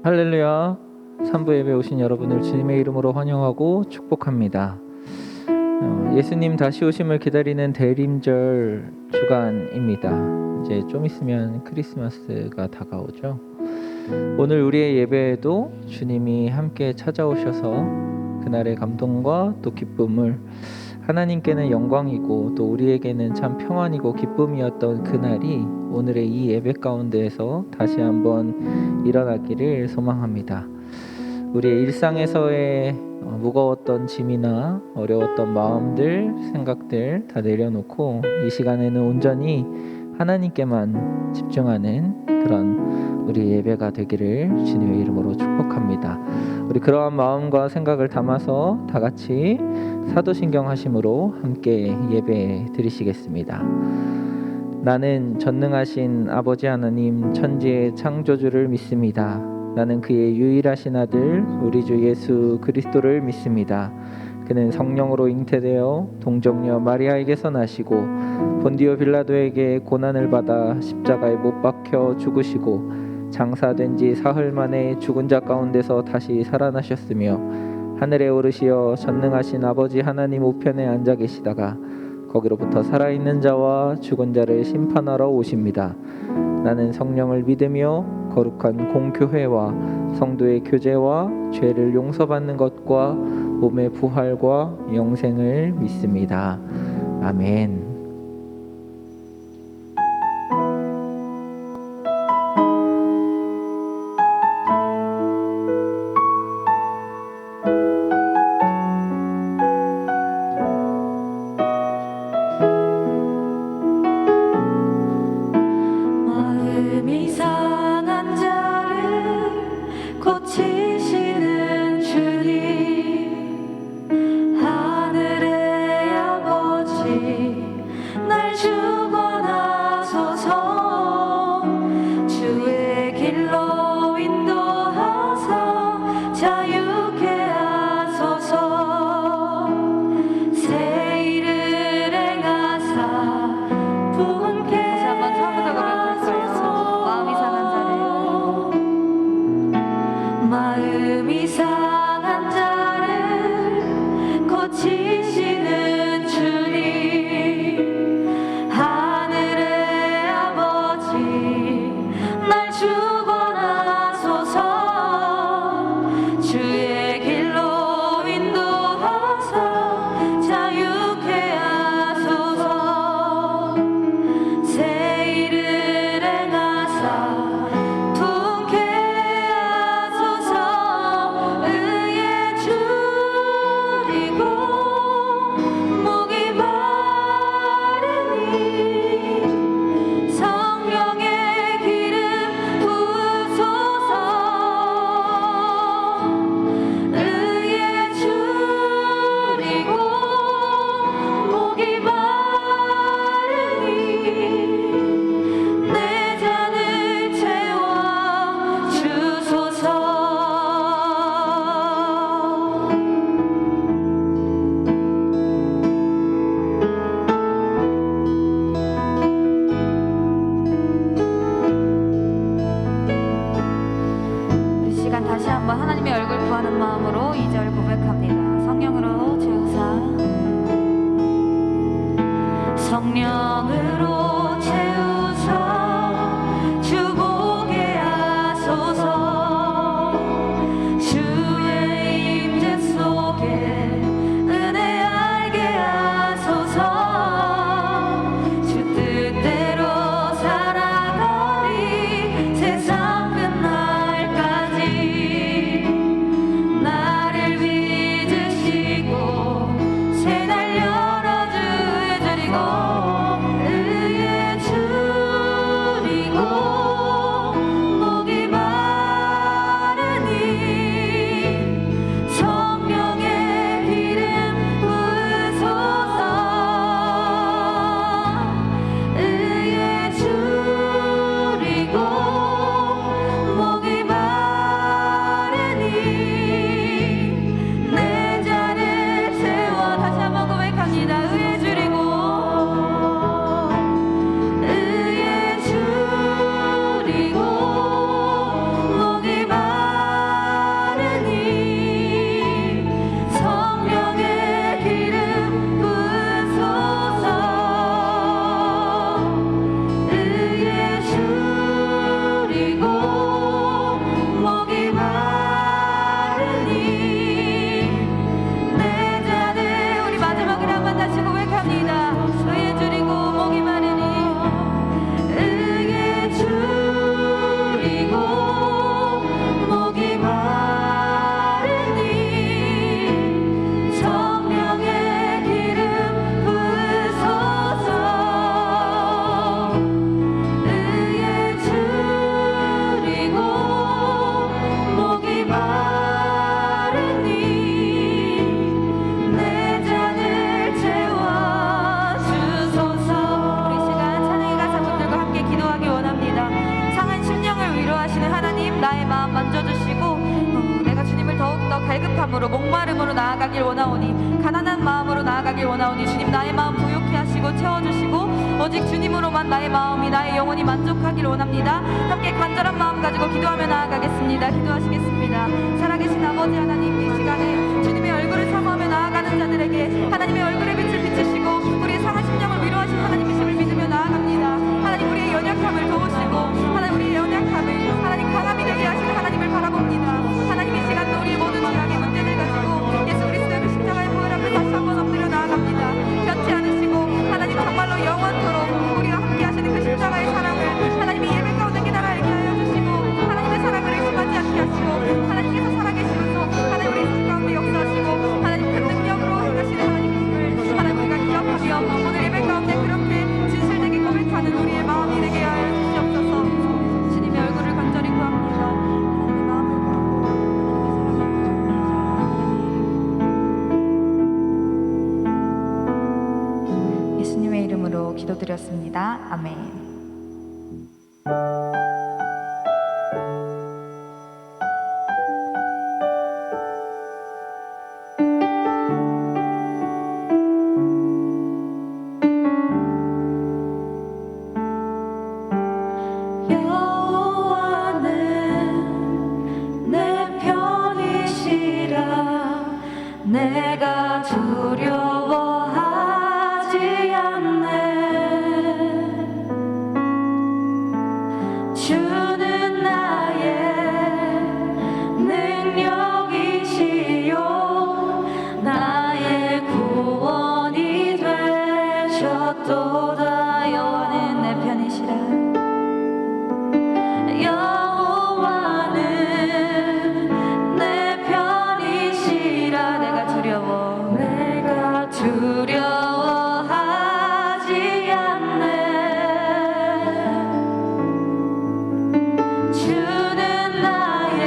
할렐루야. 3부 예배 오신 여러분을 주님의 이름으로 환영하고 축복합니다. 예수님 다시 오심을 기다리는 대림절 주간입니다. 이제 좀 있으면 크리스마스가 다가오죠. 오늘 우리의 예배에도 주님이 함께 찾아오셔서 그날의 감동과 또 기쁨을, 하나님께는 영광이고 또 우리에게는 참 평안이고 기쁨이었던 그날이 오늘의 이 예배 가운데에서 다시 한번 일어나기를 소망합니다. 우리의 일상에서의 무거웠던 짐이나 어려웠던 마음들, 생각들 다 내려놓고 이 시간에는 온전히 하나님께만 집중하는 그런 우리 예배가 되기를 주님의 이름으로 축복합니다. 우리 그러한 마음과 생각을 담아서 다 같이 사도신경 하심으로 함께 예배 드리시겠습니다. 나는 전능하신 아버지 하나님 천지의 창조주를 믿습니다. 나는 그의 유일하신 아들 우리 주 예수 그리스도를 믿습니다. 그는 성령으로 잉태되어 동정녀 마리아에게서 나시고 본디오 빌라도에게 고난을 받아 십자가에 못 박혀 죽으시고 장사된 지 사흘 만에 죽은 자 가운데서 다시 살아나셨으며 하늘에 오르시어 전능하신 아버지 하나님 우편에 앉아 계시다가 거기로부터 살아있는 자와 죽은 자를 심판하러 오십니다. 나는 성령을 믿으며 거룩한 공교회와 성도의 교제와 죄를 용서받는 것과 몸의 부활과 영생을 믿습니다. 아멘. 다시 한번 하나님의 얼굴 구하는 마음으로 2절 고백합니다. 성령으로 채우사 성령으로 채우사 주 보게 하소서 주의 임재 속에 은혜 알게 하소서 주 뜻대로 살아가리 세상 나를 믿으시고 새날 열어주의 자리고 의의 주 삶으로 나아가길 원하오니 가난한 마음으로 나아가길 원하오니 주님 나의 마음 부욕해 하시고 채워주시고 오직 주님으로만 나의 마음이 나의 영혼이 만족하길 원합니다. 함께 간절한 마음 가지고 기도하며 나아가겠습니다. 기도하시겠습니다. 살아계신 아버지 하나님, 이 시간에 주님의 얼굴을 사모하며 나아가는 자들에게 하나님의 얼굴의 빛을 비추시고 우리의 상한 심령을 위로하신 하나님이심을 믿으며 나아갑니다. 하나님 우리의 연약함을 도우시고 하나님 우리의 연약함을 하나님 강함이 되게 하시는 하나님을 바라봅니다. 하나님 이 시간도 우리의 모든 죄악의 문제를 가지고 예수 그리스도의 그 십자가의 보혈 앞에 다시 한번 엎드려 나아갑니다. 변치 않으시고 하나님 정말로 영원토록 우리와 함께 하시는 그 십자가의 사랑을 하나님이 예배 가운데 깨달아 알게 하여 주시고 하나님의 사랑을 의심하지 않게 하시고 하나님께서 살아계시면서 하나님 우리 삶 가운데 역사하시고 하나님 큰 능력으로 행하시는 하나님이심을 하나님 우리가 기억하며 오늘 예배 가운데 그렇게 진실되게 고백하는 우리의 마음이 되게 하여 주시옵소서. 주님의 얼굴을 간절히 구합니다. 하나님의 마음을 구하고 예수님의 이름으로 기도드렸습니다. 아멘. 내가 두려워하지 않네. 주는 나의 능력이시요 나의 구원이 되셨도다. 여호와는 내 편이시라. 여호와는 내 편이시라. 내가 두려워하지 않네. 주는 나의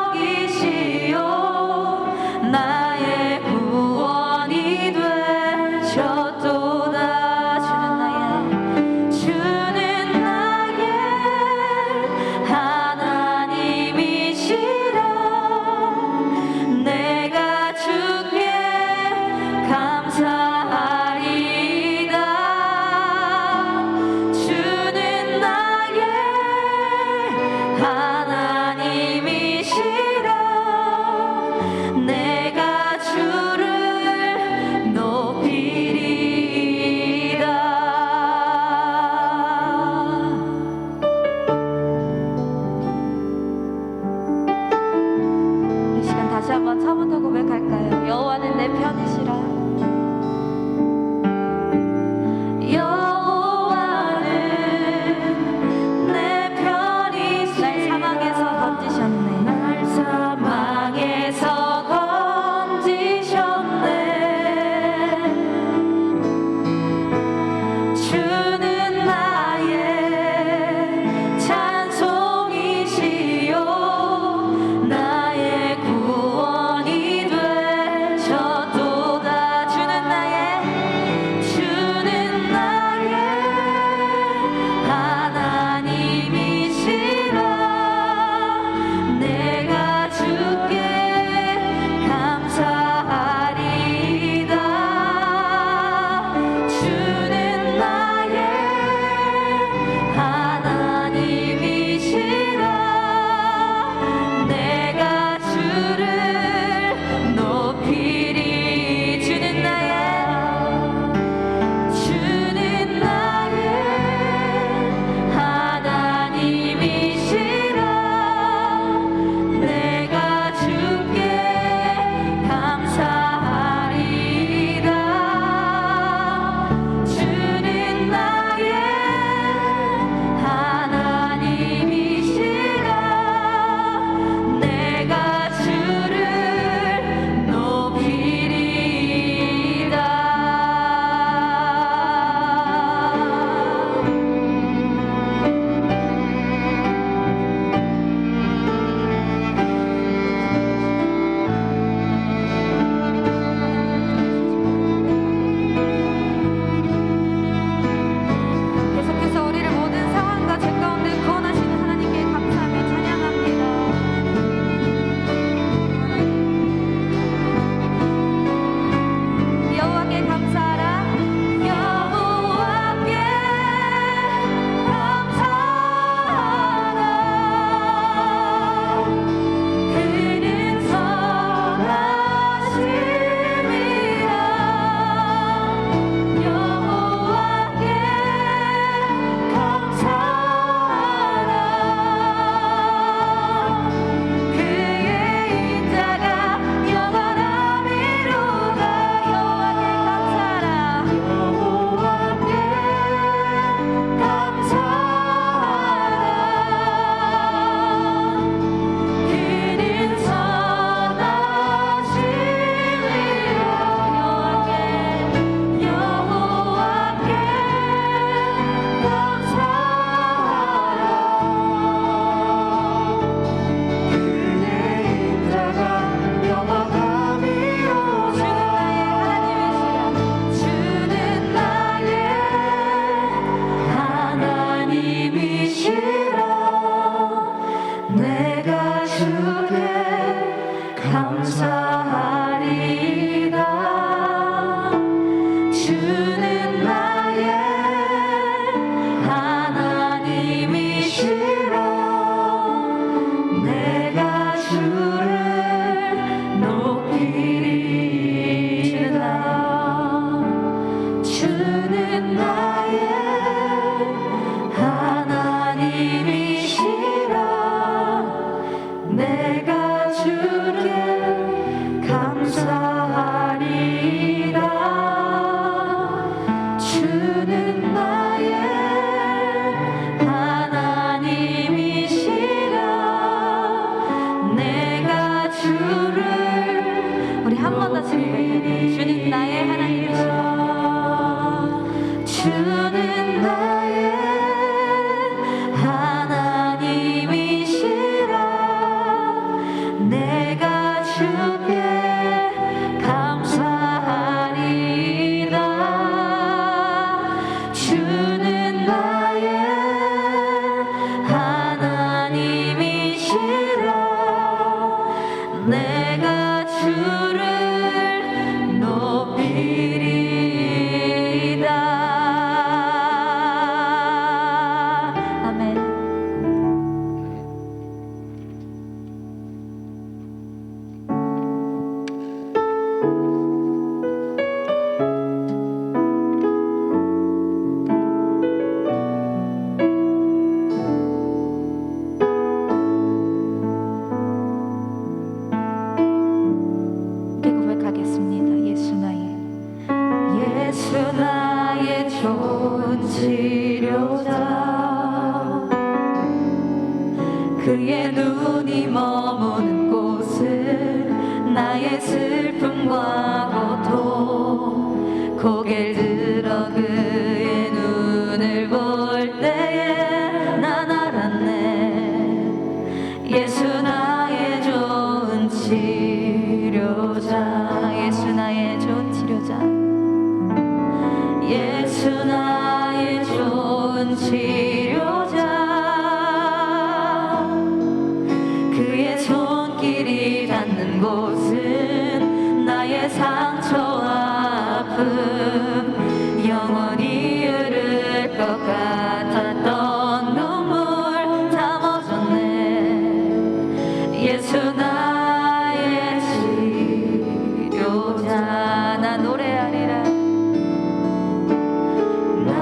능력이시요 나의 구원이 되셨도다. 주는 나의 주는 나의 하나님이시라. 내가 주께 감사하리라. 주는 나의 하나님이시라. 내가 주를 우리 한 번 다시 고백해요. 주는 나의 하나님이시라. 주는 나의 하나님이시라. 내가 주께 감사하리라. 주는 나의 하나님이시라. 내가 주를 높이리이다. 아멘. 함께 고백하겠습니다. 예수 나의 좋은 치료자. 그의 눈이 머무는 곳은 나의 슬픔과 고통. 고개를 들어 그의 눈을 볼 때에 난 알았네. 예수 나의 좋은 치료자. 예수 나의 좋은 치료자. 예수 나의 좋은 치료자. 그의 손길이 닿는 곳은 나의 상처와 아픔. 영원히 흐를 것 같았던 눈물 다 멎었네. 예수 나의 치료자. 나 노래하리라. 나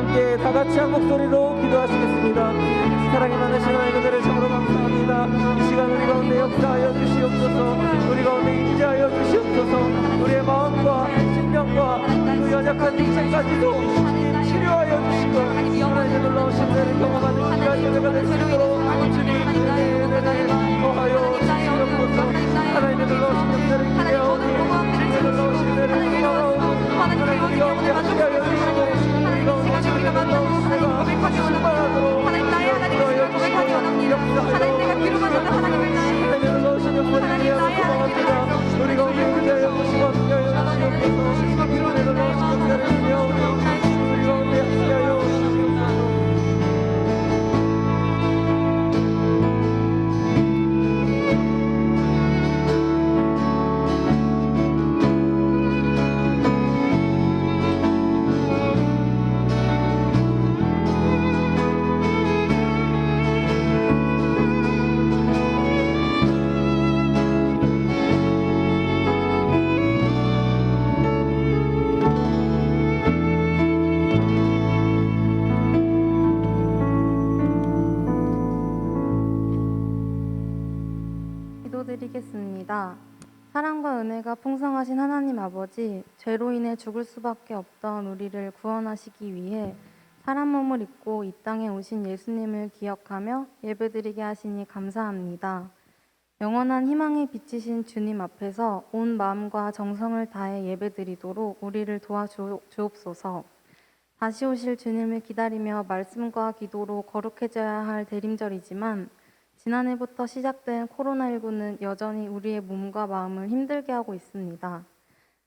함께 다 같이 한 목소리로 기도하시겠습니다. 사랑이 많으신 하나님 은혜를 참으로 감사합니다. 이 시간 우리 가운데 역사하여 주시옵소서. 우리 가운데 임재하여 주시옵소서. 우리의 마음과 심령과 그 연약한 육체까지도 주님 치료하여 주시고 하나님의 놀라우신 은혜를 경험하는 귀한 예배가 될 수 있도록 주님 은혜를 더하여 주시옵소서. 하나님의 놀라우신 은혜를 기대하오니 주님의 놀라우신 은혜를 기대하오니 하나님 우리 가운데 함께 하여 주시고 우리 가운데 주님의 놀라우신 은혜가 충만하도록 하나님 나의 하나님이시여 고백하기 원합니다. 하나님 내가 기록하셨던 하나님을 나의 하나님의 놀라우신 역사를 위하여 소망합니다. 우리 가운데 함께하여 주시고 함께하여 주시옵소서. 하나님의 놀라우신 역사를 기대하오니 우리 가운데 함께하여 주시옵소서. 기도드리겠습니다. 사랑과 은혜가 풍성하신 하나님 아버지, 죄로 인해 죽을 수밖에 없던 우리를 구원하시기 위해 사람 몸을 입고 이 땅에 오신 예수님을 기억하며 예배드리게 하시니 감사합니다. 영원한 희망이 비치신 주님 앞에서 온 마음과 정성을 다해 예배드리도록 우리를 도와주옵소서. 다시 오실 주님을 기다리며 말씀과 기도로 거룩해져야 할 대림절이지만 지난해부터 시작된 코로나19는 여전히 우리의 몸과 마음을 힘들게 하고 있습니다.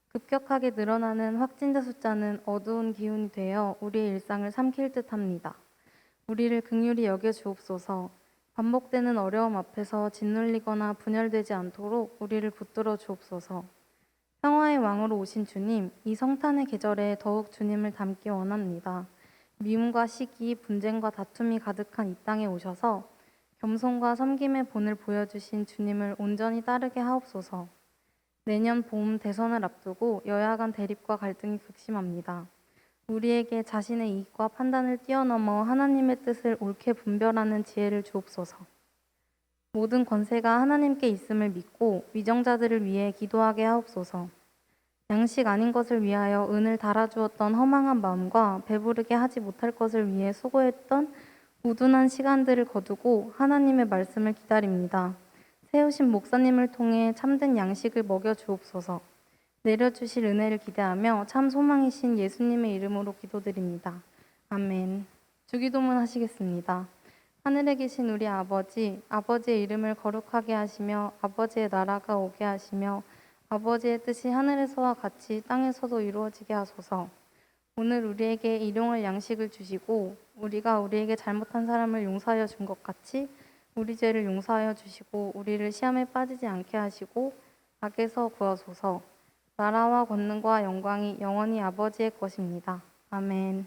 급격하게 늘어나는 확진자 숫자는 어두운 기운이 되어 우리의 일상을 삼킬 듯합니다. 우리를 긍휼히 여겨 주옵소서. 반복되는 어려움 앞에서 짓눌리거나 분열되지 않도록 우리를 붙들어 주옵소서. 평화의 왕으로 오신 주님, 이 성탄의 계절에 더욱 주님을 닮기 원합니다. 미움과 시기, 분쟁과 다툼이 가득한 이 땅에 오셔서 겸손과 섬김의 본을 보여주신 주님을 온전히 따르게 하옵소서. 내년 봄 대선을 앞두고 여야 간 대립과 갈등이 극심합니다. 우리에게 자신의 이익과 판단을 뛰어넘어 하나님의 뜻을 옳게 분별하는 지혜를 주옵소서. 모든 권세가 하나님께 있음을 믿고 위정자들을 위해 기도하게 하옵소서. 양식 아닌 것을 위하여 은을 달아주었던 허망한 마음과 배부르게 하지 못할 것을 위해 수고했던 우둔한 시간들을 거두고 하나님의 말씀을 기다립니다. 세우신 목사님을 통해 참된 양식을 먹여 주옵소서. 내려주실 은혜를 기대하며 참 소망이신 예수님의 이름으로 기도드립니다. 아멘. 주기도문 하시겠습니다. 하늘에 계신 우리 아버지, 아버지의 이름을 거룩하게 하시며 아버지의 나라가 오게 하시며 아버지의 뜻이 하늘에서와 같이 땅에서도 이루어지게 하소서. 오늘 우리에게 일용할 양식을 주시고 우리가 우리에게 잘못한 사람을 용서하여 준 것 같이 우리 죄를 용서하여 주시고 우리를 시험에 빠지지 않게 하시고 악에서 구하소서. 나라와 권능과 영광이 영원히 아버지의 것입니다. 아멘.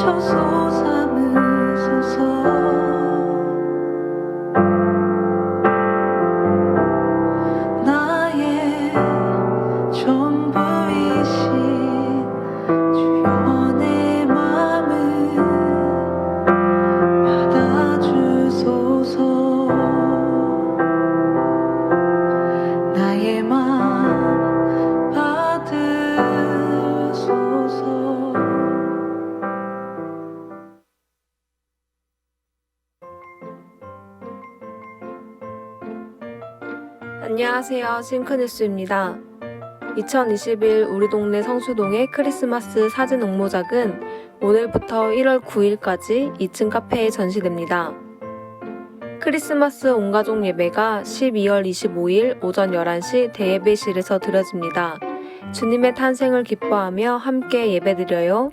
저소 삼으소서. 나의 전부이신 주여 내 맘을 받아주소서. 나의 맘 받으소서. 안녕하세요. 싱크뉴스입니다. 2021 우리 동네 성수동의 크리스마스 사진 옥모작은 오늘부터 1월 9일까지 2층 카페에 전시됩니다. 크리스마스 온가족 예배가 12월 25일 오전 11시 대예배실에서 드려집니다. 주님의 탄생을 기뻐하며 함께 예배드려요.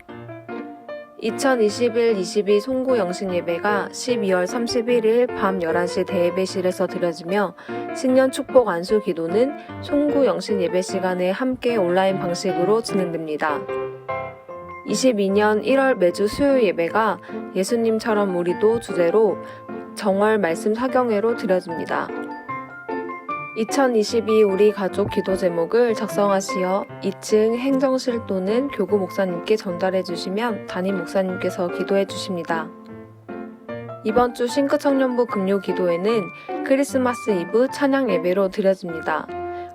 2021-22 송구 영신 예배가 12월 31일 밤 11시 대예배실에서 드려지며 신년 축복 안수 기도는 송구 영신 예배 시간에 함께 온라인 방식으로 진행됩니다. 22년 1월 매주 수요일 예배가 예수님처럼 우리도 주제로 정월 말씀 사경회로 드려집니다. 2022 우리 가족 기도 제목을 작성하시어 2층 행정실 또는 교구 목사님께 전달해 주시면 담임 목사님께서 기도해 주십니다. 이번 주 싱크 청년부 금요 기도회는 크리스마스 이브 찬양 예배로 드려집니다.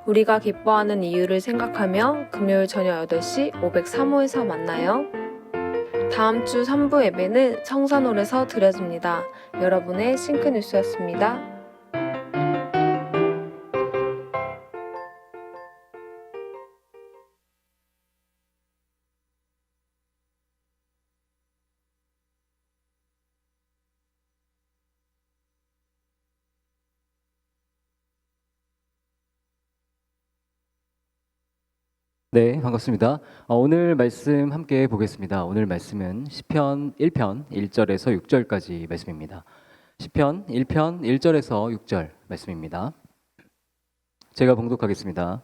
우리가 기뻐하는 이유를 생각하며 금요일 저녁 8시 503호에서 만나요. 다음 주 3부 예배는 성산홀에서 드려집니다. 여러분의 싱크 뉴스였습니다. 네, 반갑습니다. 오늘 말씀 함께 보겠습니다. 오늘 말씀은 시편 1편 1절에서 6절까지 말씀입니다. 시편 1편 1절에서 6절 말씀입니다. 제가 봉독하겠습니다.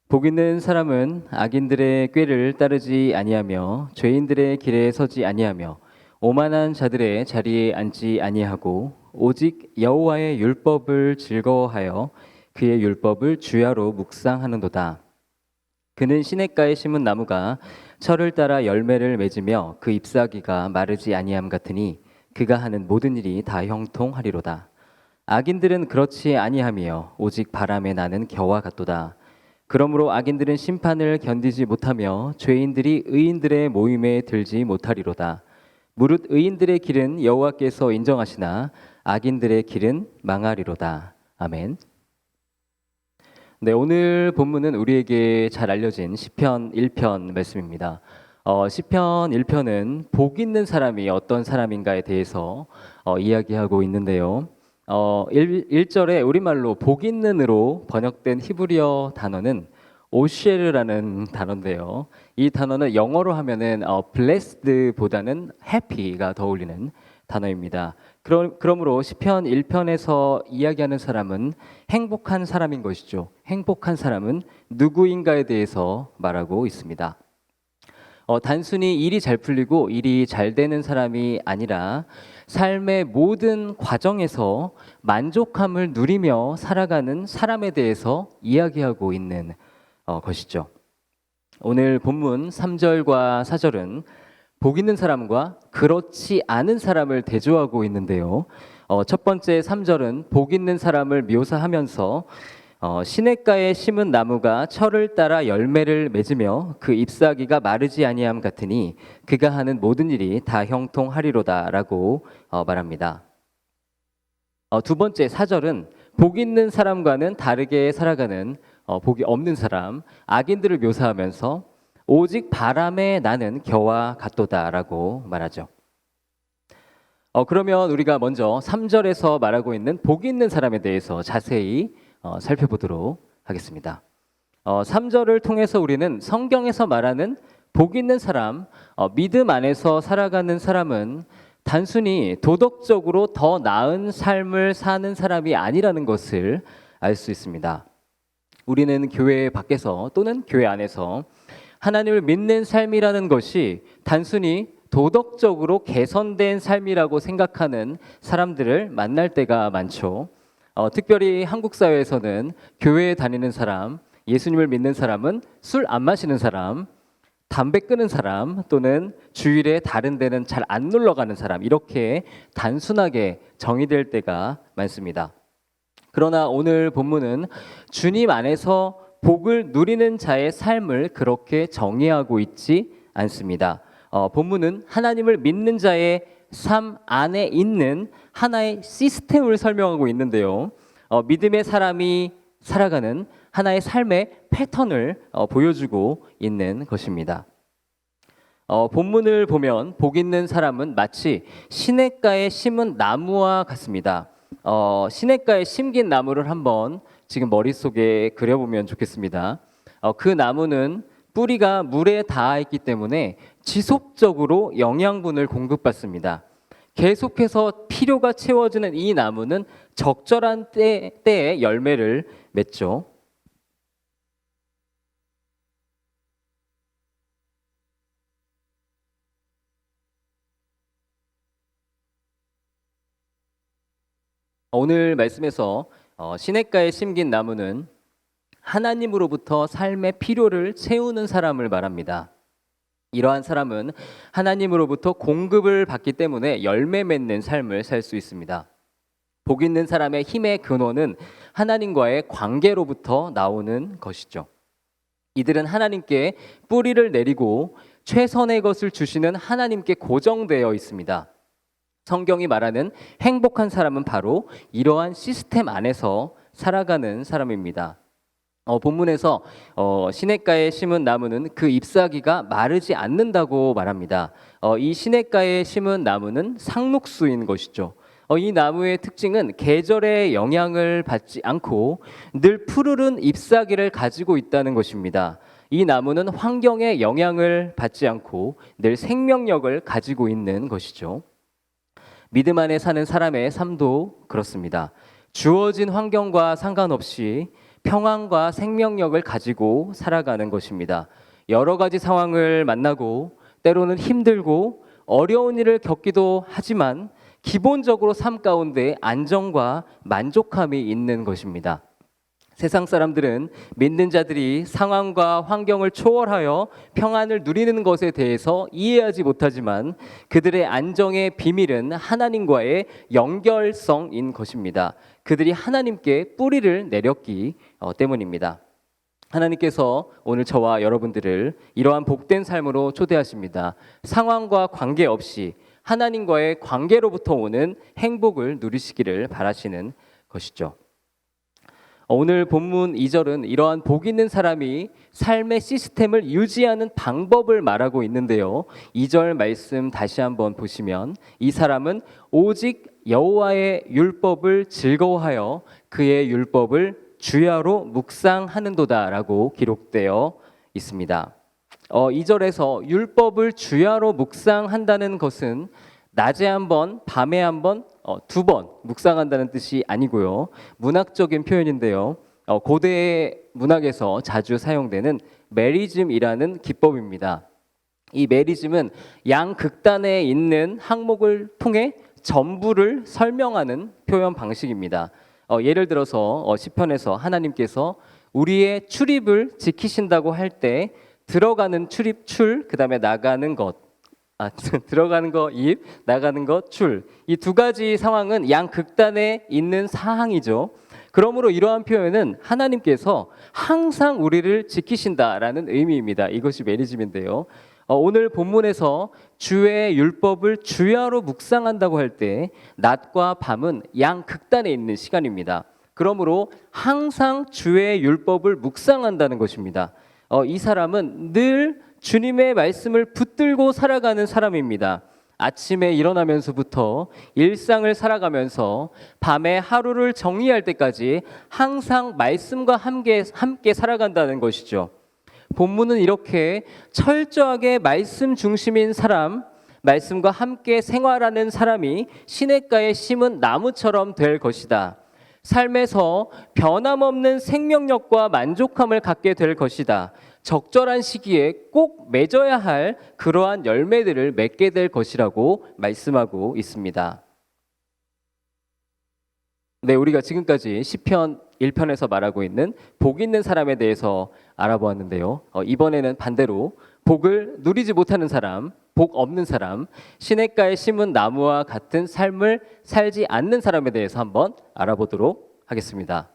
복 있는 사람은 악인들의 꾀를 따르지 아니하며 죄인들의 길에 서지 아니하며 오만한 자들의 자리에 앉지 아니하고 오직 여호와의 율법을 즐거워하여 그의 율법을 주야로 묵상하는도다. 그는 시냇가에 심은 나무가 철을 따라 열매를 맺으며 그 잎사귀가 마르지 아니함 같으니 그가 하는 모든 일이 다 형통하리로다. 악인들은 그렇지 아니하며 오직 바람에 나는 겨와 같도다. 그러므로 악인들은 심판을 견디지 못하며 죄인들이 의인들의 모임에 들지 못하리로다. 무릇 의인들의 길은 여호와께서 인정하시나 악인들의 길은 망하리로다. 아멘. 네, 오늘 본문은 우리에게 잘 알려진 시편 1편 말씀입니다. 시편 1편은 복 있는 사람이 어떤 사람인가에 대해서 이야기하고 있는데요. 1절에 우리말로 복 있는으로 번역된 히브리어 단어는 오쉐르라는 단어인데요. 이 단어는 영어로 하면은 blessed보다는 happy가 더 어울리는 단어입니다. 그러므로 시편 1편에서 이야기하는 사람은 행복한 사람인 것이죠. 행복한 사람은 누구인가에 대해서 말하고 있습니다. 단순히 일이 잘 풀리고 일이 잘 되는 사람이 아니라 삶의 모든 과정에서 만족함을 누리며 살아가는 사람에 대해서 이야기하고 있는 것이죠. 오늘 본문 3절과 4절은 복 있는 사람과 그렇지 않은 사람을 대조하고 있는데요. 첫 번째 3절은 복 있는 사람을 묘사하면서 시냇가에 심은 나무가 철을 따라 열매를 맺으며 그 잎사귀가 마르지 아니함 같으니 그가 하는 모든 일이 다 형통하리로다라고 말합니다. 두 번째 4절은 복 있는 사람과는 다르게 살아가는 복이 없는 사람, 악인들을 묘사하면서 오직 바람에 나는 겨와 같도다라고 말하죠. 그러면 우리가 먼저 3절에서 말하고 있는 복 있는 사람에 대해서 자세히 살펴보도록 하겠습니다. 3절을 통해서 우리는 성경에서 말하는 복 있는 사람, 믿음 안에서 살아가는 사람은 단순히 도덕적으로 더 나은 삶을 사는 사람이 아니라는 것을 알 수 있습니다. 우리는 교회 밖에서 또는 교회 안에서 하나님을 믿는 삶이라는 것이 단순히 도덕적으로 개선된 삶이라고 생각하는 사람들을 만날 때가 많죠. 특별히 한국 사회에서는 교회에 다니는 사람, 예수님을 믿는 사람은 술 안 마시는 사람, 담배 끊는 사람, 또는 주일에 다른 데는 잘 안 놀러 가는 사람, 이렇게 단순하게 정의될 때가 많습니다. 그러나 오늘 본문은 주님 안에서 복을 누리는 자의 삶을 그렇게 정의하고 있지 않습니다. 본문은 하나님을 믿는 자의 삶 안에 있는 하나의 시스템을 설명하고 있는데요. 믿음의 사람이 살아가는 하나의 삶의 패턴을 보여주고 있는 것입니다. 본문을 보면 복 있는 사람은 마치 시냇가에 심은 나무와 같습니다. 시냇가에 심긴 나무를 한번 지금 머릿속에 그려보면 좋겠습니다. 그 나무는 뿌리가 물에 닿아 있기 때문에 지속적으로 영양분을 공급받습니다. 계속해서 필요가 채워지는 이 나무는 적절한 때에 열매를 맺죠. 오늘 말씀에서 시냇가에 심긴 나무는 하나님으로부터 삶의 필요를 채우는 사람을 말합니다. 이러한 사람은 하나님으로부터 공급을 받기 때문에 열매 맺는 삶을 살 수 있습니다. 복 있는 사람의 힘의 근원은 하나님과의 관계로부터 나오는 것이죠. 이들은 하나님께 뿌리를 내리고 최선의 것을 주시는 하나님께 고정되어 있습니다. 성경이 말하는 행복한 사람은 바로 이러한 시스템 안에서 살아가는 사람입니다. 본문에서 시냇가에 심은 나무는 그 잎사귀가 마르지 않는다고 말합니다. 이 시냇가에 심은 나무는 상록수인 것이죠. 이 나무의 특징은 계절의 영향을 받지 않고 늘 푸르른 잎사귀를 가지고 있다는 것입니다. 이 나무는 환경의 영향을 받지 않고 늘 생명력을 가지고 있는 것이죠. 믿음 안에 사는 사람의 삶도 그렇습니다. 주어진 환경과 상관없이 평안과 생명력을 가지고 살아가는 것입니다. 여러 가지 상황을 만나고 때로는 힘들고 어려운 일을 겪기도 하지만 기본적으로 삶 가운데 안정과 만족함이 있는 것입니다. 세상 사람들은 믿는 자들이 상황과 환경을 초월하여 평안을 누리는 것에 대해서 이해하지 못하지만 그들의 안정의 비밀은 하나님과의 연결성인 것입니다. 그들이 하나님께 뿌리를 내렸기 때문입니다. 하나님께서 오늘 저와 여러분들을 이러한 복된 삶으로 초대하십니다. 상황과 관계없이 하나님과의 관계로부터 오는 행복을 누리시기를 바라시는 것이죠. 오늘 본문 2절은 이러한 복 있는 사람이 삶의 시스템을 유지하는 방법을 말하고 있는데요. 2절 말씀 다시 한번 보시면 이 사람은 오직 여호와의 율법을 즐거워하여 그의 율법을 주야로 묵상하는도다라고 기록되어 있습니다. 2절에서 율법을 주야로 묵상한다는 것은 낮에 한 번, 밤에 한 번, 두 번 묵상한다는 뜻이 아니고요. 문학적인 표현인데요. 고대 문학에서 자주 사용되는 메리즘이라는 기법입니다. 이 메리즘은 양극단에 있는 항목을 통해 전부를 설명하는 표현 방식입니다. 예를 들어서 시편에서 하나님께서 우리의 출입을 지키신다고 할 때 들어가는 출입 출, 그다음에 나가는 것, 들어가는 거 입, 나가는 거 출. 이 두 가지 상황은 양극단에 있는 사항이죠. 그러므로 이러한 표현은 하나님께서 항상 우리를 지키신다라는 의미입니다. 이것이 메리즘인데요. 오늘 본문에서 주의 율법을 주야로 묵상한다고 할 때 낮과 밤은 양극단에 있는 시간입니다. 그러므로 항상 주의 율법을 묵상한다는 것입니다. 이 사람은 늘 주님의 말씀을 붙들고 살아가는 사람입니다. 아침에 일어나면서부터 일상을 살아가면서 밤에 하루를 정리할 때까지 항상 말씀과 함께 살아간다는 것이죠. 본문은 이렇게 철저하게 말씀 중심인 사람, 말씀과 함께 생활하는 사람이 시냇가에 심은 나무처럼 될 것이다. 삶에서 변함없는 생명력과 만족함을 갖게 될 것이다. 적절한 시기에 꼭 맺어야 할 그러한 열매들을 맺게 될 것이라고 말씀하고 있습니다. 네, 우리가 지금까지 시편 1편에서 말하고 있는 복 있는 사람에 대해서 알아보았는데요. 이번에는 반대로 복을 누리지 못하는 사람, 복 없는 사람, 시냇가에 심은 나무와 같은 삶을 살지 않는 사람에 대해서 한번 알아보도록 하겠습니다.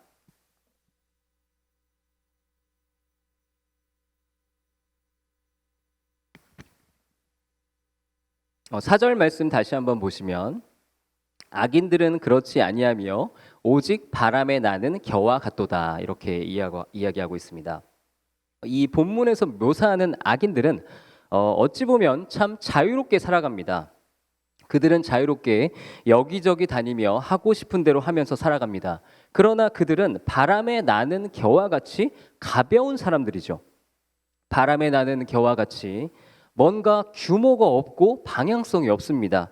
사절 말씀 다시 한번 보시면 악인들은 그렇지 아니하며 오직 바람에 나는 겨와 같도다 이렇게 이야기하고 있습니다. 이 본문에서 묘사하는 악인들은 어찌 보면 참 자유롭게 살아갑니다. 그들은 자유롭게 여기저기 다니며 하고 싶은 대로 하면서 살아갑니다. 그러나 그들은 바람에 나는 겨와 같이 가벼운 사람들이죠. 바람에 나는 겨와 같이 뭔가 규모가 없고 방향성이 없습니다.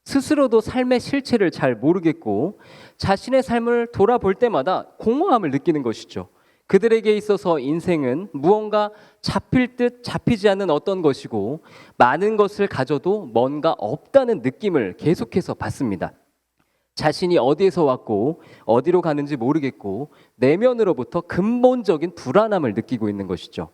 스스로도 삶의 실체를 잘 모르겠고 자신의 삶을 돌아볼 때마다 공허함을 느끼는 것이죠. 그들에게 있어서 인생은 무언가 잡힐 듯 잡히지 않는 어떤 것이고 많은 것을 가져도 뭔가 없다는 느낌을 계속해서 받습니다. 자신이 어디에서 왔고 어디로 가는지 모르겠고 내면으로부터 근본적인 불안함을 느끼고 있는 것이죠.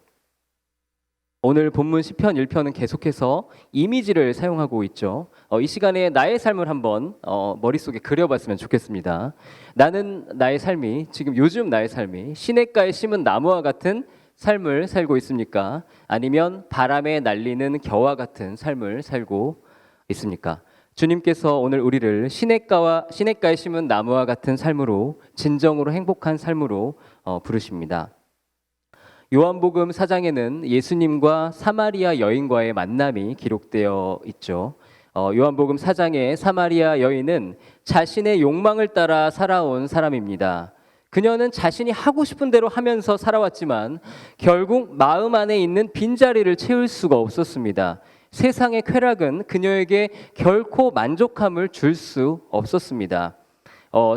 오늘 본문 시편 1편은 계속해서 이미지를 사용하고 있죠. 이 시간에 나의 삶을 한번 머릿속에 그려봤으면 좋겠습니다. 나는 나의 삶이 지금 요즘 나의 삶이 시냇가에 심은 나무와 같은 삶을 살고 있습니까? 아니면 바람에 날리는 겨와 같은 삶을 살고 있습니까? 주님께서 오늘 우리를 시냇가에 심은 나무와 같은 삶으로 진정으로 행복한 삶으로 부르십니다. 요한복음 4장에는 예수님과 사마리아 여인과의 만남이 기록되어 있죠. 요한복음 4장의 사마리아 여인은 자신의 욕망을 따라 살아온 사람입니다. 그녀는 자신이 하고 싶은 대로 하면서 살아왔지만 결국 마음 안에 있는 빈자리를 채울 수가 없었습니다. 세상의 쾌락은 그녀에게 결코 만족함을 줄 수 없었습니다.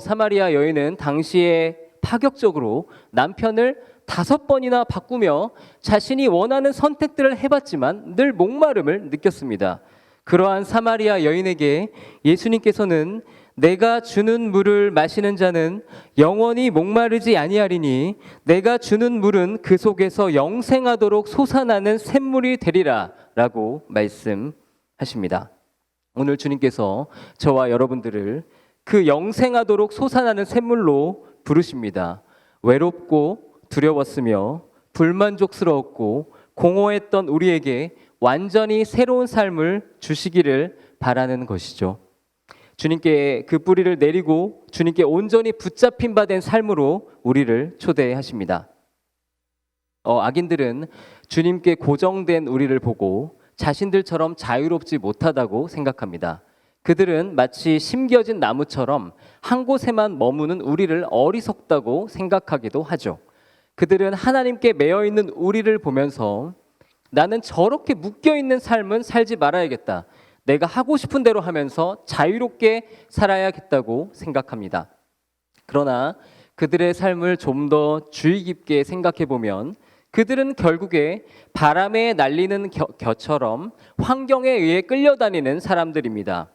사마리아 여인은 당시에 파격적으로 남편을 5번이나 바꾸며 자신이 원하는 선택들을 해봤지만 늘 목마름을 느꼈습니다. 그러한 사마리아 여인에게 예수님께서는 내가 주는 물을 마시는 자는 영원히 목마르지 아니하리니 내가 주는 물은 그 속에서 영생하도록 솟아나는 샘물이 되리라 라고 말씀하십니다. 오늘 주님께서 저와 여러분들을 그 영생하도록 솟아나는 샘물로 부르십니다. 외롭고 두려웠으며 불만족스러웠고 공허했던 우리에게 완전히 새로운 삶을 주시기를 바라는 것이죠. 주님께 그 뿌리를 내리고 주님께 온전히 붙잡힌 바 된 삶으로 우리를 초대하십니다. 악인들은 주님께 고정된 우리를 보고 자신들처럼 자유롭지 못하다고 생각합니다. 그들은 마치 심겨진 나무처럼 한 곳에만 머무는 우리를 어리석다고 생각하기도 하죠. 그들은 하나님께 매여 있는 우리를 보면서 나는 저렇게 묶여 있는 삶은 살지 말아야겠다. 내가 하고 싶은 대로 하면서 자유롭게 살아야겠다고 생각합니다. 그러나 그들의 삶을 좀 더 주의 깊게 생각해 보면 그들은 결국에 바람에 날리는 겨처럼 환경에 의해 끌려다니는 사람들입니다.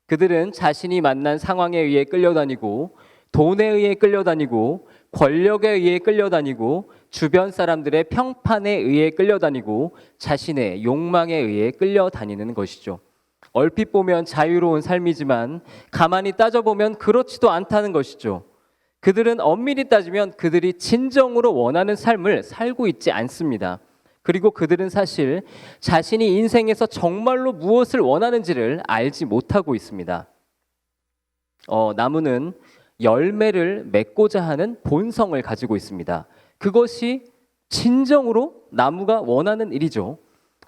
그들은 자신이 만난 상황에 의해 끌려다니고 돈에 의해 끌려다니고 권력에 의해 끌려다니고 주변 사람들의 평판에 의해 끌려다니고 자신의 욕망에 의해 끌려다니는 것이죠. 얼핏 보면 자유로운 삶이지만 가만히 따져보면 그렇지도 않다는 것이죠. 그들은 엄밀히 따지면 그들이 진정으로 원하는 삶을 살고 있지 않습니다. 그리고 그들은 사실 자신이 인생에서 정말로 무엇을 원하는지를 알지 못하고 있습니다. 나무는 열매를 맺고자 하는 본성을 가지고 있습니다. 그것이 진정으로 나무가 원하는 일이죠.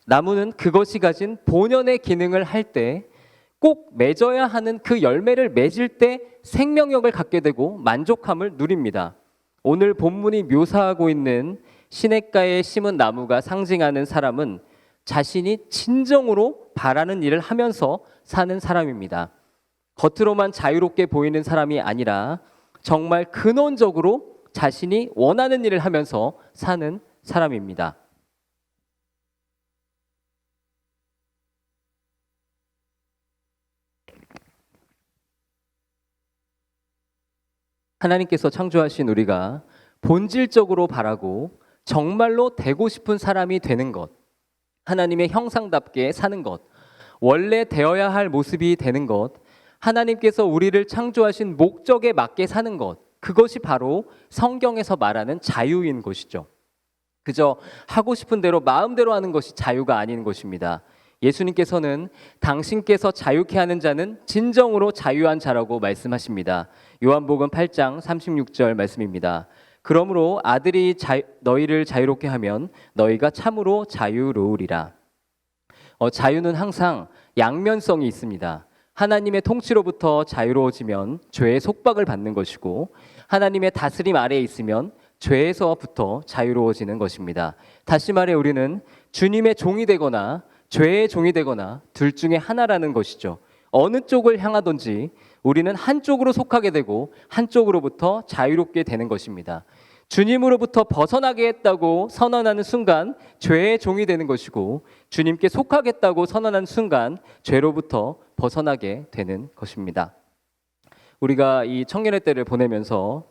나무는 그것이 가진 본연의 기능을 할 때 꼭 맺어야 하는 그 열매를 맺을 때 생명력을 갖게 되고 만족함을 누립니다. 오늘 본문이 묘사하고 있는 시냇가에 심은 나무가 상징하는 사람은 자신이 진정으로 바라는 일을 하면서 사는 사람입니다. 겉으로만 자유롭게 보이는 사람이 아니라 정말 근원적으로 자신이 원하는 일을 하면서 사는 사람입니다. 하나님께서 창조하신 우리가 본질적으로 바라고 정말로 되고 싶은 사람이 되는 것, 하나님의 형상답게 사는 것, 원래 되어야 할 모습이 되는 것, 하나님께서 우리를 창조하신 목적에 맞게 사는 것, 그것이 바로 성경에서 말하는 자유인 것이죠. 그저 하고 싶은 대로 마음대로 하는 것이 자유가 아닌 것입니다. 예수님께서는 당신께서 자유케 하는 자는 진정으로 자유한 자라고 말씀하십니다. 요한복음 8장 36절 말씀입니다. 그러므로 아들이 너희를 자유롭게 하면 너희가 참으로 자유로우리라. 자유는 항상 양면성이 있습니다. 하나님의 통치로부터 자유로워지면 죄의 속박을 받는 것이고, 하나님의 다스림 아래에 있으면 죄에서부터 자유로워지는 것입니다. 다시 말해 우리는 주님의 종이 되거나 죄의 종이 되거나 둘 중에 하나라는 것이죠. 어느 쪽을 향하든지 우리는 한쪽으로 속하게 되고 한쪽으로부터 자유롭게 되는 것입니다. 주님으로부터 벗어나게 했다고 선언하는 순간 죄의 종이 되는 것이고, 주님께 속하겠다고 선언하는 순간 죄로부터 벗어나게 되는 것입니다. 우리가 이 청년의 때를 보내면서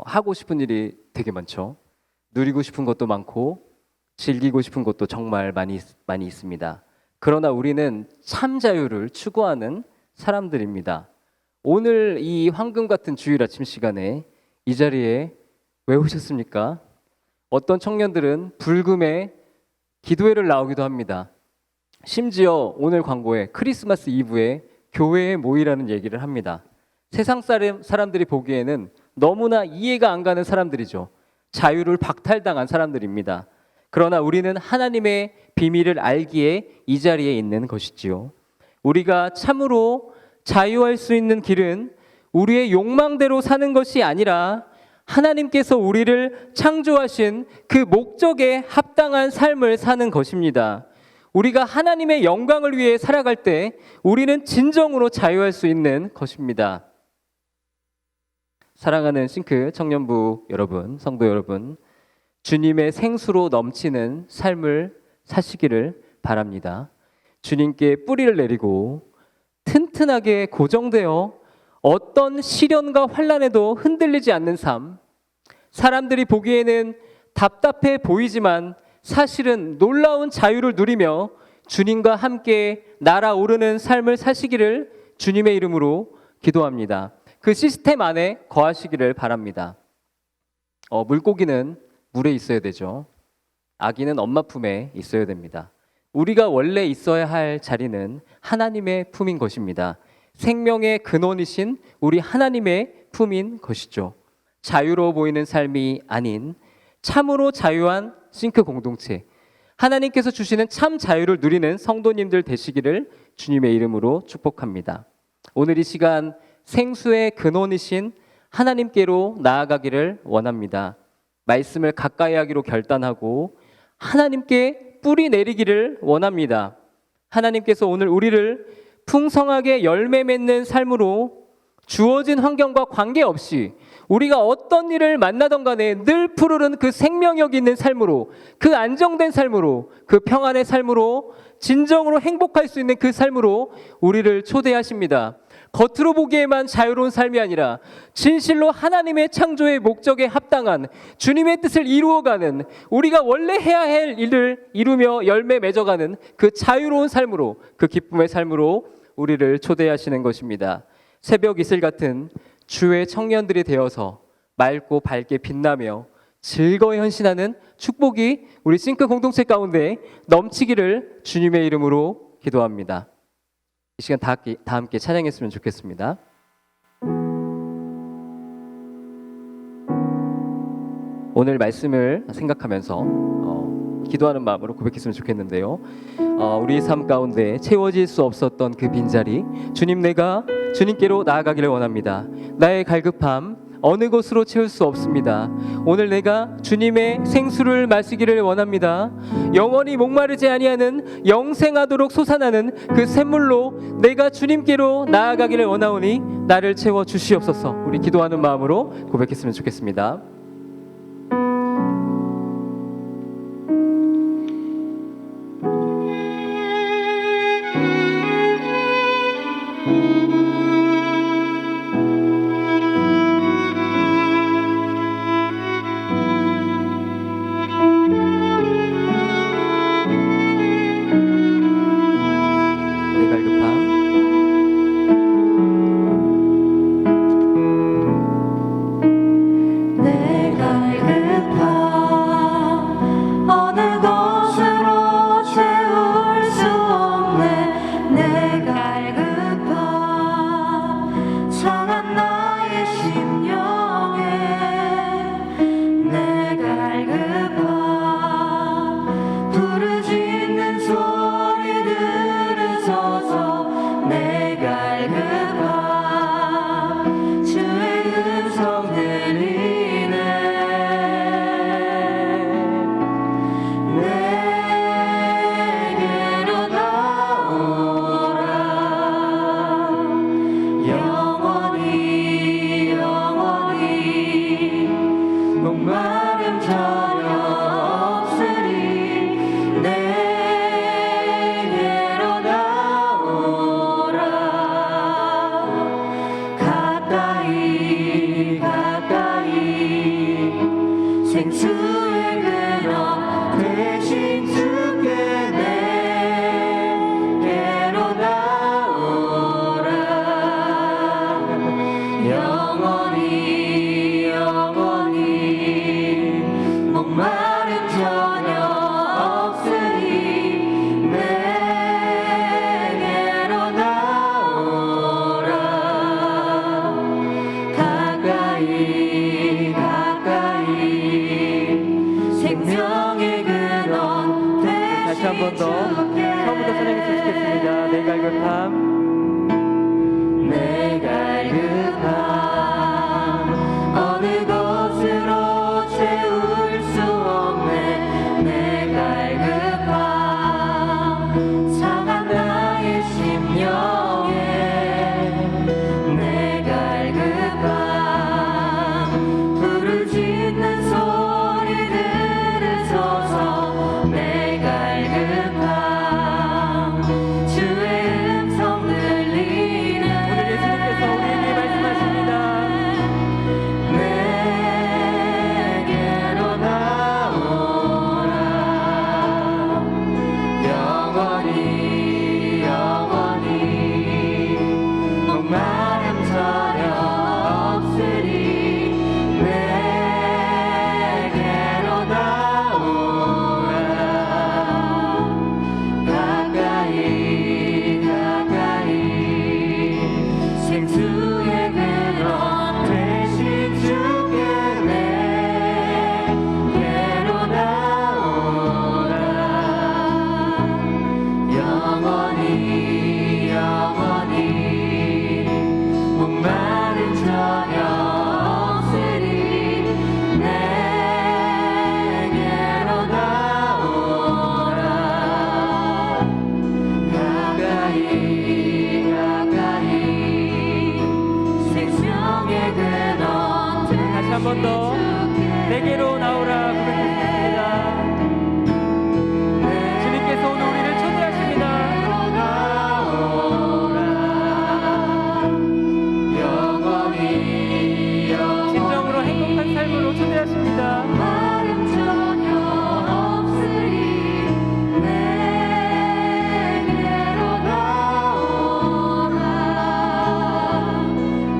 하고 싶은 일이 되게 많죠. 누리고 싶은 것도 많고 즐기고 싶은 것도 정말 많이 있습니다. 그러나 우리는 참 자유를 추구하는 사람들입니다. 오늘 이 황금 같은 주일 아침 시간에 이 자리에 왜 오셨습니까? 어떤 청년들은 불금에 기도회를 나오기도 합니다. 심지어 오늘 광고에 크리스마스 이브에 교회에 모이라는 얘기를 합니다. 세상 사람들이 보기에는 너무나 이해가 안 가는 사람들이죠. 자유를 박탈당한 사람들입니다. 그러나 우리는 하나님의 비밀을 알기에 이 자리에 있는 것이지요. 우리가 참으로 자유할 수 있는 길은 우리의 욕망대로 사는 것이 아니라 하나님께서 우리를 창조하신 그 목적에 합당한 삶을 사는 것입니다. 우리가 하나님의 영광을 위해 살아갈 때 우리는 진정으로 자유할 수 있는 것입니다. 사랑하는 싱크 청년부 여러분, 성도 여러분, 주님의 생수로 넘치는 삶을 사시기를 바랍니다. 주님께 뿌리를 내리고 튼튼하게 고정되어 어떤 시련과 환난에도 흔들리지 않는 삶, 사람들이 보기에는 답답해 보이지만 사실은 놀라운 자유를 누리며 주님과 함께 날아오르는 삶을 사시기를 주님의 이름으로 기도합니다. 그 시스템 안에 거하시기를 바랍니다. 물고기는 물에 있어야 되죠. 아기는 엄마 품에 있어야 됩니다. 우리가 원래 있어야 할 자리는 하나님의 품인 것입니다. 생명의 근원이신 우리 하나님의 품인 것이죠. 자유로워 보이는 삶이 아닌 참으로 자유한 싱크 공동체, 하나님께서 주시는 참 자유를 누리는 성도님들 되시기를 주님의 이름으로 축복합니다. 오늘 이 시간 생수의 근원이신 하나님께로 나아가기를 원합니다. 말씀을 가까이 하기로 결단하고 하나님께 뿌리 내리기를 원합니다. 하나님께서 오늘 우리를 풍성하게 열매 맺는 삶으로 주어진 환경과 관계없이 우리가 어떤 일을 만나던 간에 늘 푸르른 그 생명력 있는 삶으로, 그 안정된 삶으로, 그 평안의 삶으로, 진정으로 행복할 수 있는 그 삶으로 우리를 초대하십니다. 겉으로 보기에만 자유로운 삶이 아니라 진실로 하나님의 창조의 목적에 합당한 주님의 뜻을 이루어가는, 우리가 원래 해야 할 일을 이루며 열매 맺어가는 그 자유로운 삶으로, 그 기쁨의 삶으로 우리를 초대하시는 것입니다. 새벽 이슬 같은 주의 청년들이 되어서 맑고 밝게 빛나며 즐거이 헌신하는 축복이 우리 싱크 공동체 가운데 넘치기를 주님의 이름으로 기도합니다. 이 시간 다 함께 찬양했으면 좋겠습니다. 오늘 말씀을 생각하면서 기도하는 마음으로 고백했으면 좋겠는데요. 우리 삶 가운데 채워질 수 없었던 그 빈자리, 주님, 내가 주님께로 나아가기를 원합니다. 나의 갈급함 어느 곳으로 채울 수 없습니다. 오늘 내가 주님의 생수를 마시기를 원합니다. 영원히 목마르지 아니하는 영생하도록 솟아나는 그 샘물로 내가 주님께로 나아가기를 원하오니 나를 채워 주시옵소서. 우리 기도하는 마음으로 고백했으면 좋겠습니다. 갈급함 내 갈급함 어느 것으로 채울 수 없네 내 갈급함 상한 나의 심령에 내 갈급함 부르짖는 소리 들으소서 내 갈급함 주의 음성 들리는 오늘 예수님께서 우리에게 말씀하십니다. 내게로 나오라 영원히 영원히 목마름 전혀 없으리 내게로 나오라 가까이 가까이 생수의 근원 되신 주께 내게로 나오라 영원히 영원히 목마름 전혀 없으리 내게로 나오라 가까이 가까이 생명의 근원 다시 한 번 더 내게로 나오라 부르겠습니다. 주님께서 오늘 우리를 초대하십니다. 영원히 진정으로 행복한 삶으로 초대하십니다. 마름 전혀 없으리 내게로 나오라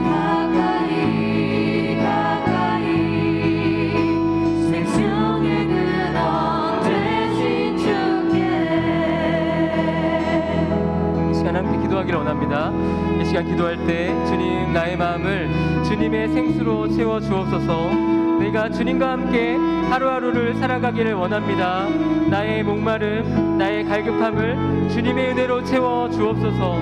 가까이 가까이 생명의 근원 되신 주께 이 시간 함께 기도하기를 원합니다. 이 시간 기도할 때 주님 나의 마음을 주님의 생수로 채워 주옵소서. 내가 주님과 함께 하루하루를 살아가기를 원합니다. 나의 목마름, 나의 갈급함을 주님의 은혜로 채워 주옵소서.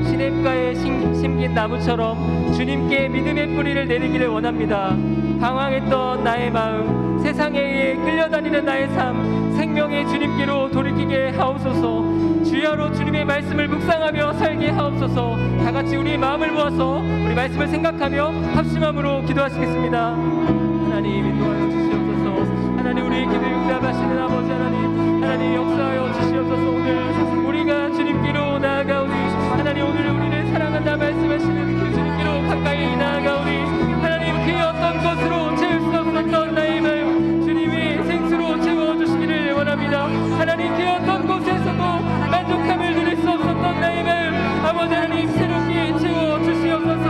시냇가에 심긴 나무처럼 주님께 믿음의 뿌리를 내리기를 원합니다. 방황했던 나의 마음, 세상에 의해 끌려다니는 나의 삶, 생명의 주님께로 돌이키게 하옵소서. 주야로 주님의 말씀을 묵상하며 살게 하옵소서. 다 같이 우리 마음을 모아서 우리 말씀을 생각하며 합심함으로 기도하시겠습니다. 하나님 인도하여 주시옵소서. 하나님 우리 기도 응답하시는 아버지 하나님, 하나님 역사하여 주시옵소서. 오늘 우리가 주님께로 나아가오니 하나님 오늘 우리를 사랑한다 말씀하시는 그 주님께로 가까이 나아가오니 하나님 그 어떤 것으로 채울 수 없었던 나의 마음 주님의 생수로 채워주시기를 원합니다. 하나님 그 어떤 곳에서도 만족함을 누릴 수 없었던 나의 마음 아버지 하나님 새롭게 채워주시옵소서.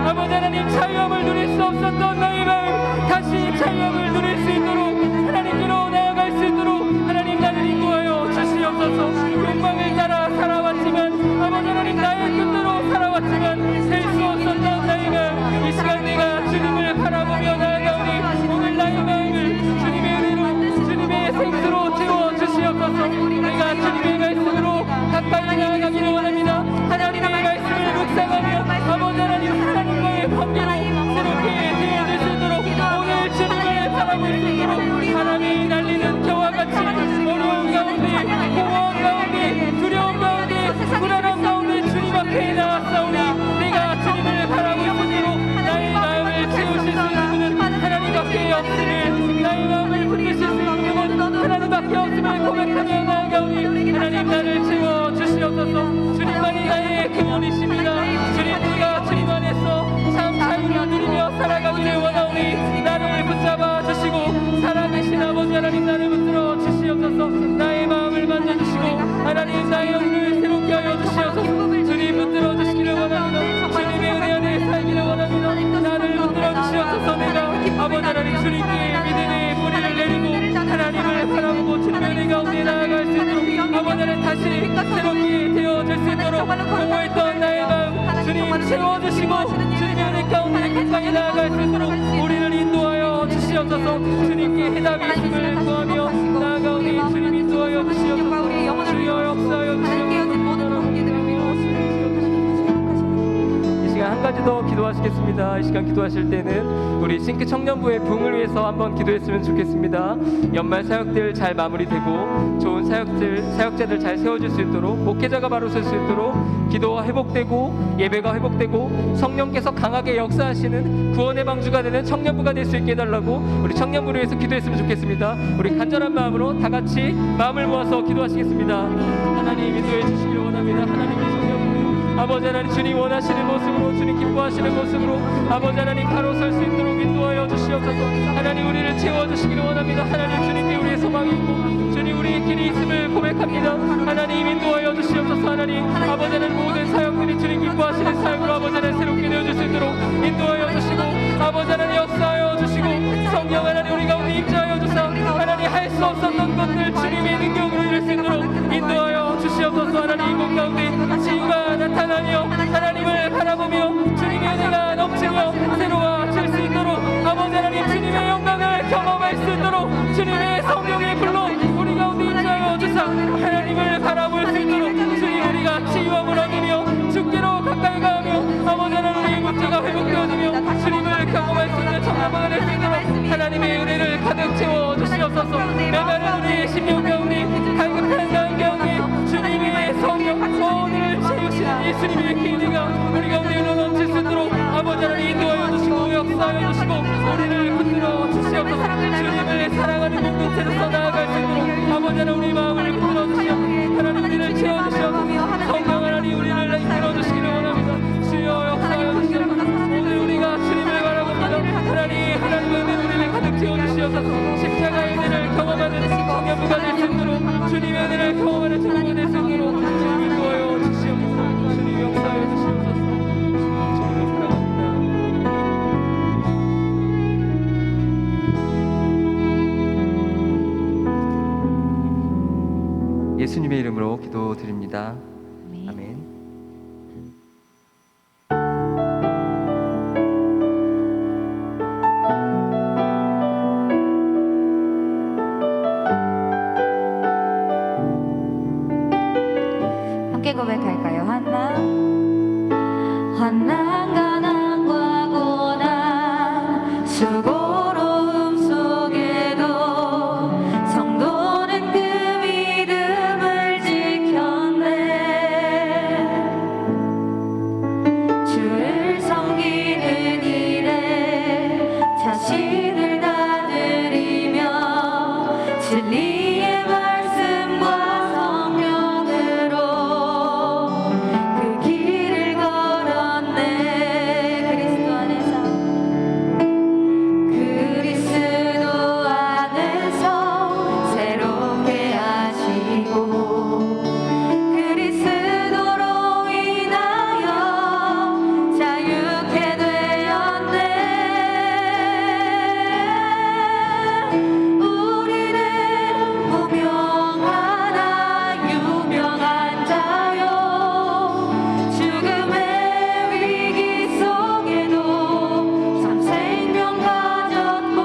아버지 하나님 자유함을 누릴 수 없었던 나의 마음 다시 자유함을 누릴 수 있도록 하나님께로 나아갈 수 있도록 하나님 나를 인도하여 주시옵소서. 욕망을 따라 살아왔지만 아버지 하나님 나의 뜻대로 살아왔지만 셀 수 없었던 나의 마음 이 시간 내가 주님을 바라보며 나아가오니 오늘 나의 마음을 주님의 은혜로 주님의 생수로 채워주시옵소서. 내가 주님의 말씀으로 가까이 나아가기를 원합니다. 하나님의 말씀을 묵상하며 아버지 하나님 하나님과의 관계로 새롭게 되어질 수 있도록 오늘 주님을 바라볼 수 있도록 바람이 날리는 겨와 같이 어려운 가운데 공허한 가운데 두려운 가운데 불안한 가운데 주님 앞에 나왔사오니 내가 주님을 바라볼 수 있도록 나의 마음을 채우실 수 있는 분은 하나님밖에 없음을 나의 마음을 붙드실 수 있는 분은 하나님밖에 없음을 고백하며 나아가오니 하나님 나를 채워주시옵소서. 주님만이 나의 근원이십니다. 주님과 주님 안에서 참 자유를 누리며 살아가기를 원하오니 나를 붙잡아 주시고 살아계신 아버지 하나님 나를 붙들어 주시옵소서. 나의 마음을 만져주시고 하나님 나의 영을 새롭게 하여 주시옵소서. 주님 붙들어 주시기를 원합니다. 주님의 은혜 안에 살기를 원합니다. 나를 붙들어 주시옵소서. 내가 아버지 하나님 주님께 믿음의 뿌리를 내리고 하나님을 바라보고 주님의 은혜 가운데 나아갈 수 있도록 아버지 하나님 다시 새롭게 되어질 수 있도록 공허했던 나의 마음 주님 채워주시고 주님의 은혜 가운데 가까이 나아갈 수 있도록 우리를 인도하여 주시옵소서. 주님께 해답이 있음을 구하며 나아가오니 주님 인도하여 주시옵소서. 주여 역사하여 주시옵소서. 한 가지 더 기도하시겠습니다. 이 시간 기도하실 때는 우리 싱크 청년부의 부흥을 위해서 한번 기도했으면 좋겠습니다. 연말 사역들 잘 마무리되고 좋은 사역자들 잘 세워질 수 있도록, 목회자가 바로 설 수 있도록, 기도가 회복되고 예배가 회복되고 성령께서 강하게 역사하시는 구원의 방주가 되는 청년부가 될 수 있게 해달라고 우리 청년부를 위해서 기도했으면 좋겠습니다. 우리 간절한 마음으로 다 같이 마음을 모아서 기도하시겠습니다. 하나님 인도해 주시기를 원합니다. 하나님 이 청년부 아버지 하나님 주님 원하시는 모습으로, 주님 기뻐하시는 모습으로 아버지 하나님 바로 설 수 있도록 인도하여 주시옵소서. 하나님 우리를 채워주시기를 원합니다. 하나님 주님께 우리의 소망이 있고 주님 우리의 길이 있음을 고백합니다. 하나님 인도하여 주시옵소서. 하나님 아버지 하나님 모든 사역들이 주님 기뻐하시는 사역으로 아버지 하나님 새롭게 되어줄 수 있도록 인도하여 주시고 아버지 하나님 역사하여 주시고 성령 하나님 우리 가운데 임재하여 주사 하나님 할 수 없었던 것들 주님의 능력으로 이룰 수 있도록 인도하여 주시옵소서. 하나님 이곳 가운데 치유가 나타나며 하나님을 바라보며 주님의 은혜가 넘치며 새로워질 수 있도록 아버지 하나님 주님의 영광을 경험할 수 있도록 주님의 성령의 불로 우리 가운데 임재하여 주사 하나님을 바라볼 수 있도록 주님 우리가 치유함을 얻으며 주께로 가까이 가며 아버지 하나님 우리의 문제가 회복되어지며 주님을 경험할 수 있는 청년부가 될 수 있도록 하나님의 은혜를 가득 채워 주시옵소서. 메마른 우리의 심령 가운데 갈급한 마음 가운데 주님의 성령 오늘 채우시는 예수님의 기회가 우리 가운데 흘러 넘칠 수 있도록 아버지 하나님 인도하여 주시고 역사하여 주시고 우리를 붙들어 주시옵소서. 주님을 사랑하는 공동체로서 나아갈 수 있도록 아버지 하나님 우리 마음을 붙들어 주시옵소서. 하나님 우리를 채워주시옵소서. 성령 하나님 우리를 이끌어 주시기를 원합니다. 주여 역사하여 주시옵소서. 오늘 우리가 주님을 바라봅니다. 하나님의 은혜 우리를 가득 채워주시옵소서. 십자가의 은혜를 경험하는 청년부가 될 수 있도록 주님의 은혜를 경험하는 청년부가 될 수 있도록 주님 인도하여 주시옵소서. 주님 역사하여 주시옵소서. 주님을 사랑합니다. 예수님의 이름으로 기도드립니다. 아멘. 함께 고백할까요? 환난 가난과 고난 수고로움 속에도 성도는 그 믿음을 지켰네. 주를 섬기는 일에 자신을 다 드리며 진리의 말씀과 성령으로 그 길을 걸었네. 그리스도 안에서 새롭게 하시고 그리스도로 인하여 자유케 되었네. 우리는 무명하나 유명한 자요 죽음의 위기 속에도 참 생명 가졌고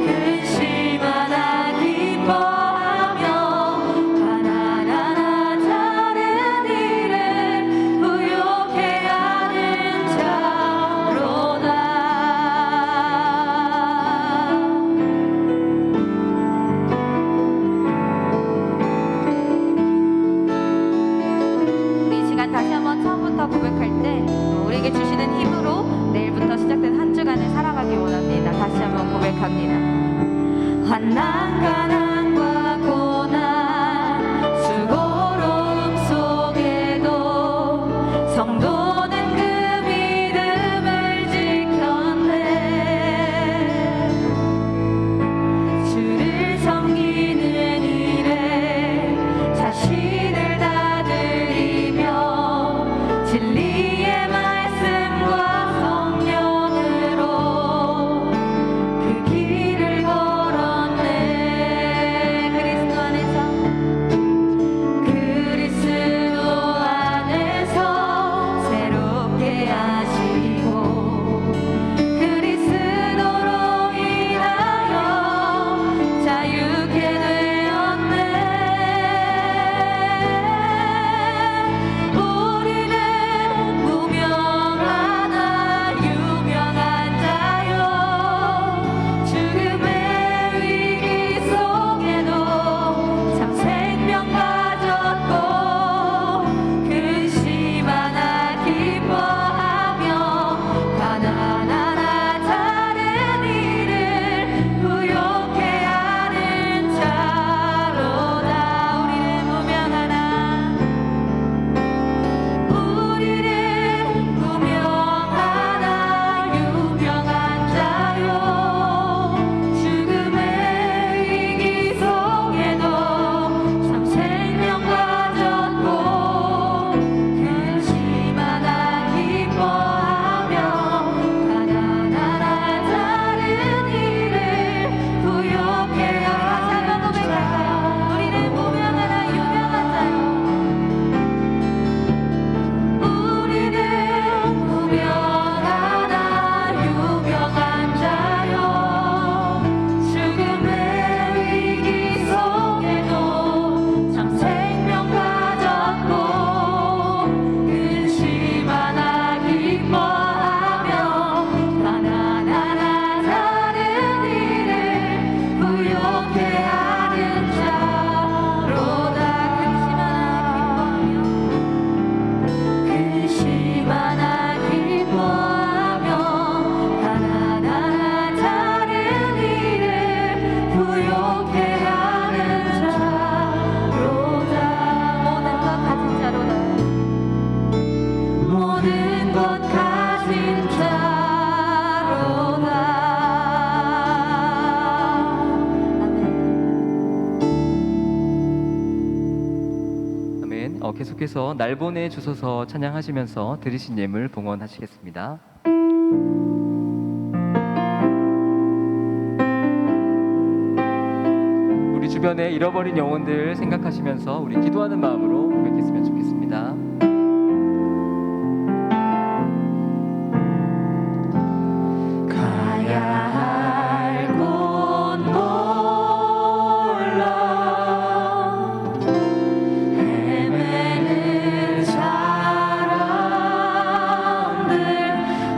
근심하나 기뻐하며 가난하나 작은 일을 부욕해 하는 자로다. 우리 이 시간 다시 한번 처음부터 고백할 때 우리에게 주시는 힘으로 내일부터 시작된 한 주간을 살아가기 원합니다. 다시 한번 고백합니다. 환난 가난과 고난 수고로움 속에도 성도는 그 믿음을 지켰네. 주를 섬기는 일에 자신을 다 드리며 진리의 말씀과 성령으로 그 길을 걸었네. 계속해서 날 보내 주소서 찬양하시면서 드리신 예물 봉헌하시겠습니다. 우리 주변에 잃어버린 영혼들 생각하시면서 우리 기도하는 마음으로 고백했으면 좋겠습니다. 가야 할 곳 몰라 헤매는 사람들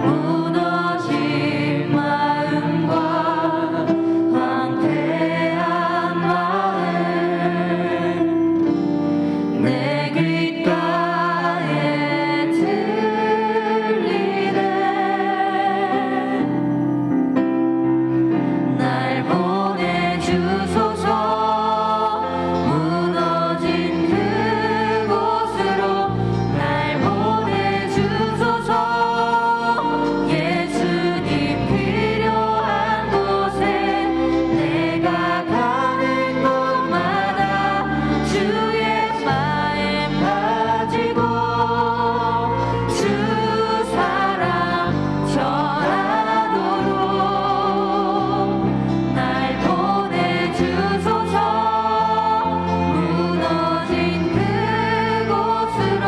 무너진 마음과 황폐한 마음 내 귓가에 들리네 날 보내주소서 무너진 그곳으로 날 보내주소서 예수님 필요한 곳에 내가 가는 곳마다 주의 마음 가지고 주 사랑 전하도록 날 보내주소서 무너진 그곳으로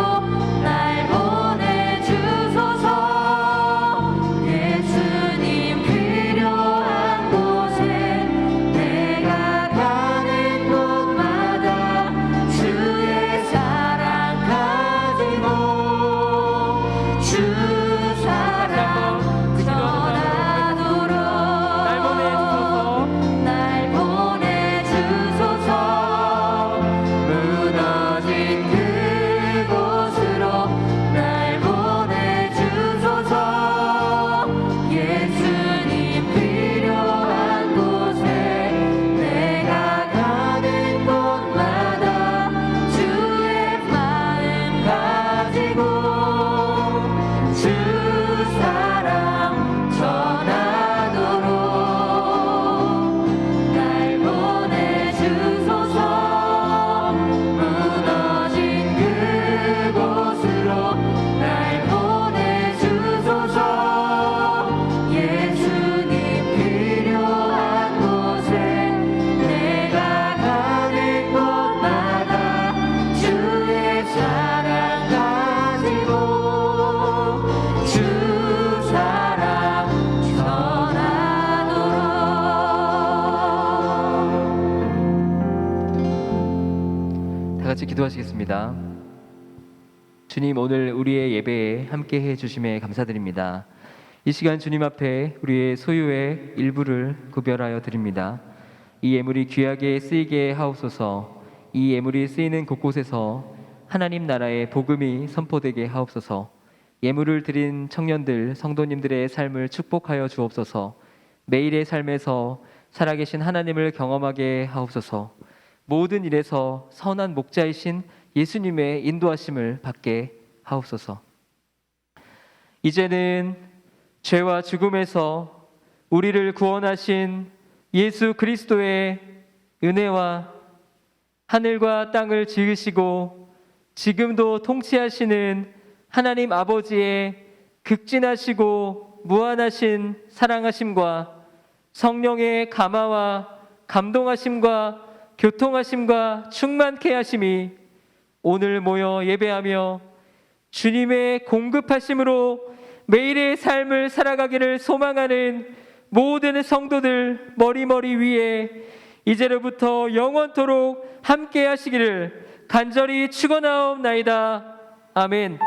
날 보내주소서 예수님 필요한 곳에 내가 가는 곳마다 주의 사랑 가지고 주 사랑 전하도록 날 보내주소서 날 보내주소서 무너진 그곳으로 날 보내주소서 예수님 필요한 곳에 내가 가는 곳마다 주의 마음 가지고 주 사랑 전하도록 날 보내주소서 무너진 그곳으로 날 보내주소서 예수님 필요한 곳에 내가 가는 곳마다 주의 사랑 가지고 주 사랑 전하도록 다 같이 기도하시겠습니다. 주님, 오늘 우리의 예배에 함께 해 주심에 감사드립니다. 이 시간 주님 앞에 우리의 소유의 일부를 구별하여 드립니다. 이 예물이 귀하게 쓰이게 하옵소서. 이 예물이 쓰이는 곳곳에서 하나님 나라의 복음이 선포되게 하옵소서. 예물을 드린 청년들, 성도님들의 삶을 축복하여 주옵소서. 매일의 삶에서 살아계신 하나님을 경험하게 하옵소서. 모든 일에서 선한 목자이신 예수님의 인도하심을 받게 하옵소서. 이제는 죄와 죽음에서 우리를 구원하신 예수 그리스도의 은혜와 하늘과 땅을 지으시고 지금도 통치하시는 하나님 아버지의 극진하시고 무한하신 사랑하심과 성령의 감화와 감동하심과 교통하심과 충만케 하심이 오늘 모여 예배하며 주님의 공급하심으로 매일의 삶을 살아가기를 소망하는 모든 성도들 머리 위에 이제로부터 영원토록 함께 하시기를 간절히 축원하옵나이다. 아멘.